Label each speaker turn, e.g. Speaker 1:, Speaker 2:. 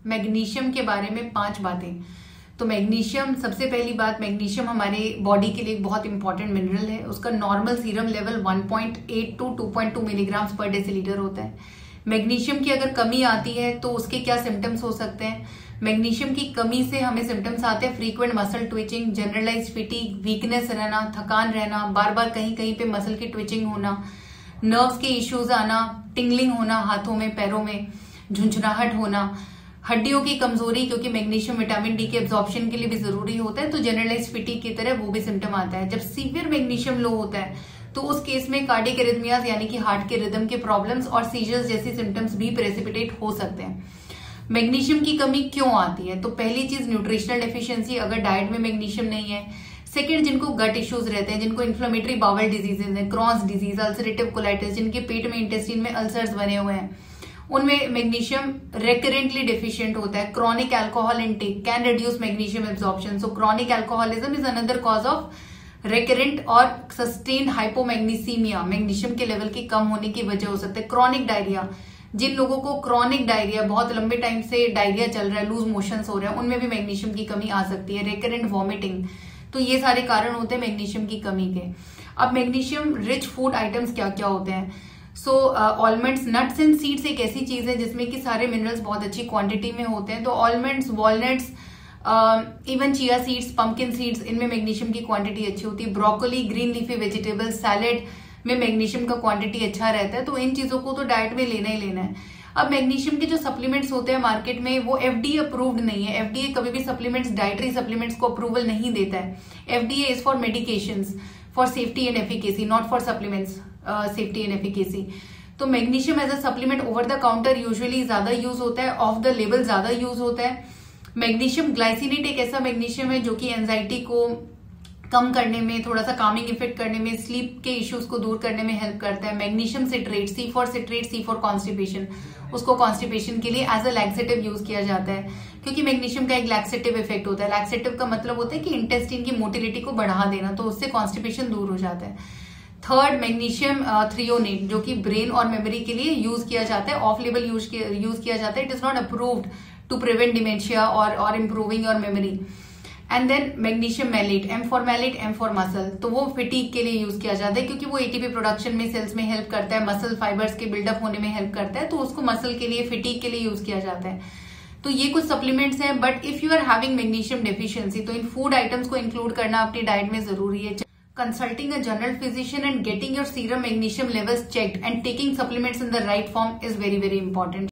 Speaker 1: Magnesium के बारे में 5 बातें। तो मैग्नीशियम, सबसे पहली बात, मैग्नीशियम हमारे बॉडी के लिए एक बहुत इंपॉर्टेंट मिनरल है। उसका normal serum level 1.8 to 2.2 milligram per decilitre होता है। मैग्नीशियम की अगर कमी आती है तो उसके क्या सिम्टम्स हो सकते हैं? मैग्नीशियम की कमी से हमें सिम्टम्स आते हैं frequent muscle twitching, generalized fatigue, weakness रहना, थकान रहना, बार बार कहीं कहीं पे मसल की ट्विचिंग होना, नर्व्स के इश्यूज आना, टिंगलिंग होना हाथों में पैरों में, झुंझुनाहट होना, हड्डियों की कमजोरी, क्योंकि मैग्नीशियम विटामिन डी के एब्जॉर्प्शन के लिए भी जरूरी होता है, तो जनरलाइज फिटीग की तरह वो भी सिम्टम आता है। जब सीवियर मैग्नीशियम लो होता है तो उस केस में कार्डियक एरिथमियाज यानी कि हार्ट के रिदम के प्रॉब्लम्स और सीजर्स जैसी सिम्टम्स भी प्रेसिपिटेट हो सकते हैं। मैग्नीशियम की कमी क्यों आती है? तो पहली चीज न्यूट्रिशनल डेफिशिएंसी, अगर डाइट में मैग्नीशियम नहीं है। सेकंड, जिनको गट इश्यूज रहते हैं, जिनको इन्फ्लेमेटरी बाउल डिजीजेज हैं, क्रॉन्स डिजीज, अल्सरेटिव कोलाइटिस, जिनके पेट में इंटेस्टाइन में अल्सर्स बने हुए हैं, उनमें मैग्नीशियम रेकरेंटली डेफिशिएंट होता है। Chronic alcohol intake can reduce magnesium absorption. So chronic alcoholism is another cause of recurrent और सस्टेन हाइपोमैग्नीसीमिया, मैग्नीशियम के लेवल के कम होने की वजह हो सकता है। क्रॉनिक डायरिया, जिन लोगों को क्रॉनिक डायरिया, बहुत लंबे टाइम से डायरिया चल रहा है, लूज मोशंस हो रहे हैं, उनमें भी मैग्नीशियम की कमी आ सकती है। रेकरेंट वॉमिटिंग, तो ये सारे कारण होते हैं मैग्नीशियम की कमी के। अब मैग्नीशियम रिच फूड आइटम्स क्या क्या होते हैं? सो ऑलमंड्स, नट्स एंड सीड्स एक ऐसी चीज है जिसमें कि सारे मिनरल्स बहुत अच्छी क्वांटिटी में होते हैं। तो almonds, walnuts, even chia seeds, pumpkin seeds, इनमें मैग्नीशियम की क्वांटिटी अच्छी होती है। Broccoli, green leafy vegetables, salad में मैग्नीशियम का क्वांटिटी अच्छा रहता है। तो इन चीजों को तो डाइट में लेना ही लेना है। अब मैग्नीशियम के जो सप्लीमेंट्स होते हैं मार्केट में, वो एफडीए अप्रूव्ड नहीं है। एफडीए कभी भी सप्लीमेंट्स, डाइटरी सप्लीमेंट्स को अप्रूवल नहीं देता है। FDA is for medications for safety and efficacy, not for supplements safety and efficacy. तो magnesium as a supplement over the counter usually ज्यादा यूज होता है, ऑफ द लेबल ज्यादा यूज होता है। मैग्नीशियम ग्लाइसिनेट एक ऐसा मैग्नीशियम है जो कि एंजाइटी को कम करने में, थोड़ा सा कामिंग इफेक्ट करने में, स्लीप के इश्यूज को दूर करने में हेल्प करता है। Magnesium citrate, C for citrate, C for constipation, उसको कॉन्स्टिपेशन के लिए एज अ लैक्सेटिव यूज किया जाता है, क्योंकि मैग्नीशियम का एक लैक्सेटिव इफेक्ट होता है। लैक्सेटिव का मतलब होता है कि इंटेस्टाइन की मोटिलिटी को बढ़ा देना, तो उससे कॉन्स्टिपेशन दूर हो जाता है। थर्ड, मैग्नीशियम थ्रियोनेट, जो कि ब्रेन और मेमोरी के लिए यूज किया जाता है, ऑफ लेवल यूज किया जाता है। It is not approved to prevent dementia और improving your memory. And then magnesium malate, M for malate, M for muscle, तो वो फिटीग के लिए यूज किया जाता है, क्योंकि वो एटीपी प्रोडक्शन में, सेल्स में हेल्प करता है, मसल फाइबर्स के बिल्डअप होने में हेल्प करता है, तो उसको मसल के लिए, फिटीग के लिए यूज किया जाता है। तो ये कुछ सप्लीमेंट्स हैं। But if you are having magnesium deficiency, तो इन फूड आइटम्स को इंक्लूड करना अपनी डाइट में जरूरी है। Consulting a general physician and getting your serum magnesium levels checked and taking supplements in the right form is very very important.